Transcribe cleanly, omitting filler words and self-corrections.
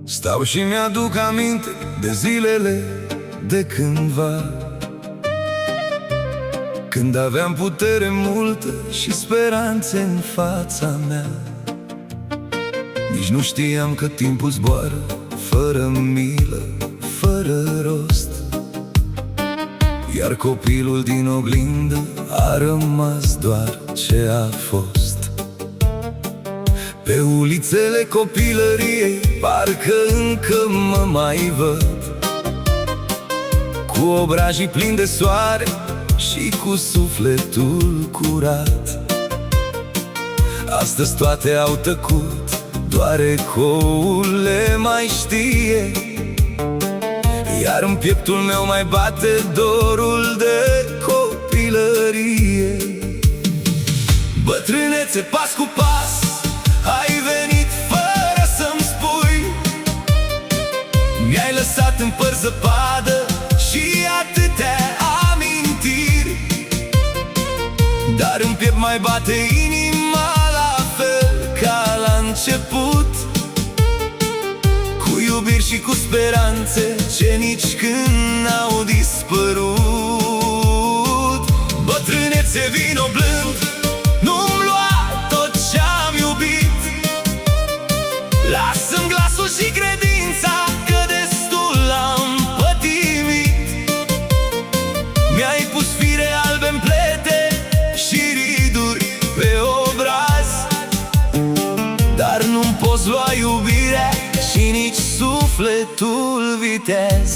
Stau și mi-aduc aminte de zilele de cândva, când aveam putere multă și speranțe în fața mea. Nici nu știam că timpul zboară fără milă, fără rost, iar copilul din oglindă a rămas doar ce a fost. Pe ulițele copilăriei parcă încă mă mai văd, cu obrajii plini de soare și cu sufletul curat. Astăzi toate au tăcut, doar ecoul le mai știe, iar în pieptul meu mai bate dorul de copilărie. Bătrânețe, pas cu pas ai venit fără să-mi spui, mi-ai lăsat în păr zăpadă și atâtea amintiri, dar în piept mai bate inima la fel ca la început, cu iubiri și cu speranțe ce nici când n-au dispărut. Bătrânețe, vino blând, nu-mi lua tot ce-am iubit, lasă-mi glasul și credința că destul am pătimit. Mi-ai pus fire albe-n plete și riduri pe obraz, dar nu-mi poți lua iubirea și nici sufletul viteaz.